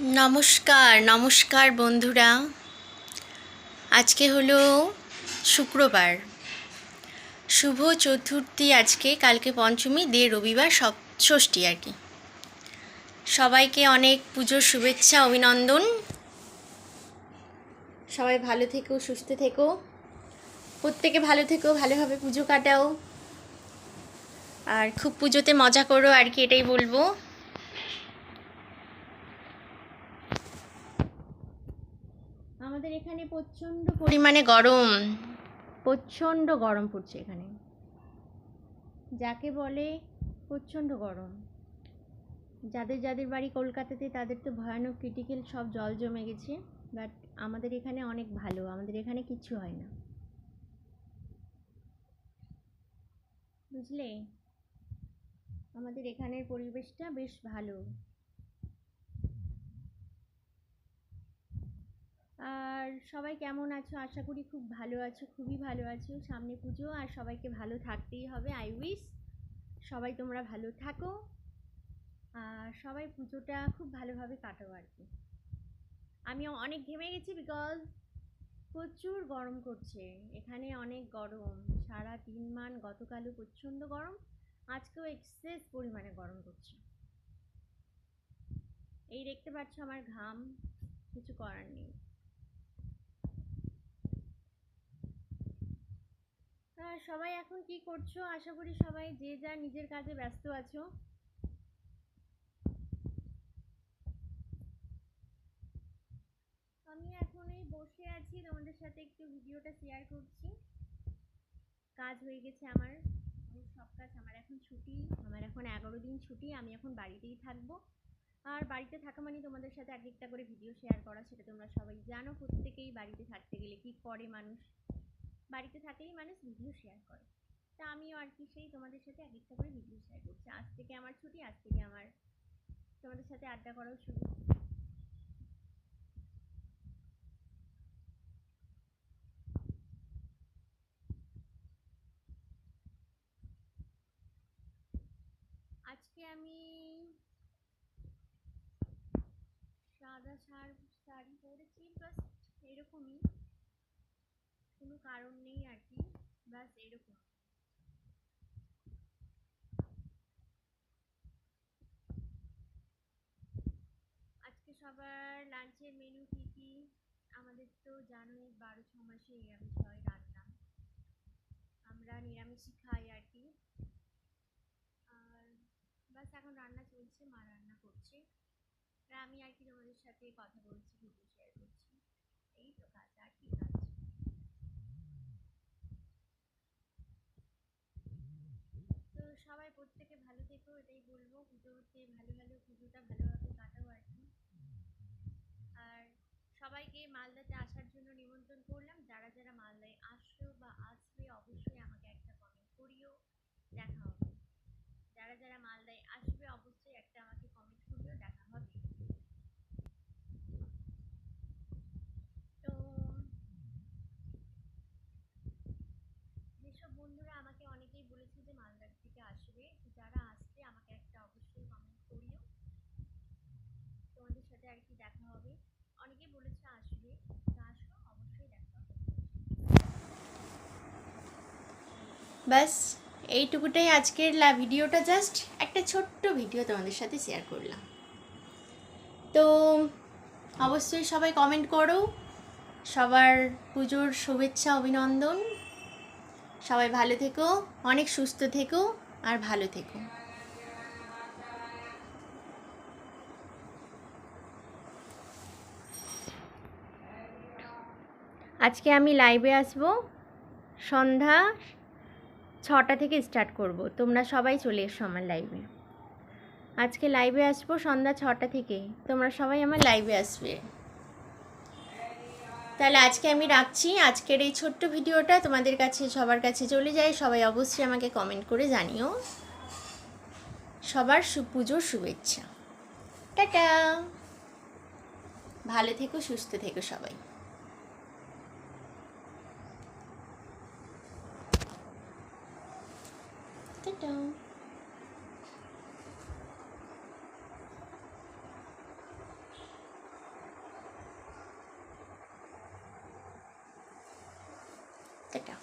নমস্কার নমস্কার বন্ধুরা। আজকে হলো শুক্রবার, শুভ চতুর্থী। আজকে কালকে পঞ্চমী দিয়ে রবিবার ষষ্ঠী আর কি। সবাইকে অনেক পুজোর শুভেচ্ছা অভিনন্দন। সবাই ভালো থেকো, সুস্থ থেকো, প্রত্যেকে ভালো থেকো, ভালোভাবে পুজো কাটাও আর খুব পুজোতে মজা করো আর কি, এটাই বলবো। আমাদের এখানে প্রচণ্ড পরিমাণে গরম, প্রচণ্ড গরম পড়ছে এখানে, যাকে বলে প্রচণ্ড গরম। যাদের যাদের বাড়ি কলকাতাতে তাদের তো ভয়ানক ক্রিটিক্যাল, সব জল জমে গেছে। বাট আমাদের এখানে অনেক ভালো, আমাদের এখানে কিচ্ছু হয় না, বুঝলে। আমাদের এখানের পরিবেশটা বেশ ভালো। আর সবাই কেমন আছো? আশা করি খুব ভালো আছো, খুবই ভালো আছো। সামনে পুজো আর সবাইকে ভালো থাকতেই হবে। আই উইশ সবাই তোমরা ভালো থাকো আর সবাই পুজোটা খুব ভালোভাবে কাটাও আর কি। আমি অনেক ঘেমে গেছি বিকজ প্রচুর গরম করছে এখানে, অনেক গরম। সারা 3 মান গতকালও প্রচণ্ড গরম, আজকেও এক্সেস পরিমাণে গরম করছে। এই দেখতে পাচ্ছ আমার ঘাম, কিছু করার নেই। সবাই এখন কি করছো? আশা করি সবাই যে যার নিজের কাজে ব্যস্ত আছো। আমি এখন এই বসে আছি, তোমাদের সাথে একটু ভিডিওটা শেয়ার করছি। কাজ হয়ে গেছে আমার, সব কাজ। আমার এখন ছুটি, আমার এখন 11 দিন ছুটি। আমি এখন বাড়িতেই থাকবো। আর বাড়িতে থাকা মানে তোমাদের সাথে এক একটা করে ভিডিও শেয়ার করা, সেটা তোমরা সবাই জানো। প্রত্যেকেই বাড়িতে থাকতে গেলে কি করে মানুষ, বাড়িতে থাকলেই মানুষ ভিডিও শেয়ার করে। তা আমিও আর কি সেই তোমাদের সাথে এক একটা করে ভিডিও শেয়ার করছি। আজ থেকে আমার ছুটি, আজ থেকে আমার তোমাদের সাথে আড্ডা করাও শুরু। আজকে আমি সাদা শাড়ি পরেছি, বাস এরকমই, কোনো কারণ নেই আর কি, বাস এরকম। আজকে সবার লাঞ্চের মেনু কি কি? আমাদের তো জানোই 12-6 মাসে নিরামিষ হয় রান্না, আমরা নিরামিষই খাই আর কি। আর বাস এখন রান্না চলছে, মা রান্না করছে, আমি আর কি তোমাদের সাথে কথা বলছি, ভিডিও শেয়ার করছি। এই তো কাজ, আর কি কাজ। তো সবাই প্রত্যেকে ভালো থেকো, এটাই বলবো। পুজোতে পুজোটা ভালোভাবে কাটাও আর কি। আর সবাইকে মালদাতে আসার জন্য নিমন্ত্রণ করলাম। যারা যারা মালদায় আসছো বা আসবে অবশ্যই আমাকে একটা কমেন্ট করিও, দেখা হবে। যারা যারা মালদায় আসবে অবশ্যই একটা আমাকে কমেন্ট করিও, দেখা হবে। তো যেসব বন্ধুরা আমাকে অনেকেই বলেছে যে মালদার থেকে আসবে, যারা আসবে আমাকে একটা অবশ্যই কমেন্ট করিও, তোমাদের সাথে আর কি দেখা হবে। অনেকেই বলেছে আসবে, আসো, অবশ্যই দেখা হবে। ব্যাস এইটুকুটাই আজকের ভিডিওটা, জাস্ট একটা ছোট্ট ভিডিও তোমাদের সাথে শেয়ার করলাম। তো অবশ্যই সবাই কমেন্ট করো, সবার পুজোর শুভেচ্ছা অভিনন্দন। সবাই ভালো থেকো, অনেক সুস্থ থেকো আর ভালো থেকো। আজকে আমি লাইভে আসবো সন্ধ্যা 6টা থেকে স্টার্ট করব, তোমরা সবাই চলে এসো আমার লাইভে। আজকে লাইভে আসবো সন্ধ্যা 6টা থেকে, তোমরা সবাই আমার লাইভে আসবে। তাহলে আজকে আমি রাখছি। আজকের এই ছোট্ট ভিডিওটা তোমাদের কাছে, সবার কাছে চলে যায়। সবাই অবশ্যই আমাকে কমেন্ট করে জানিও। সবার পুজোর শুভেচ্ছা। টাটা, ভালো থেকো, সুস্থ থেকো সবাই। টাটা। টাটা।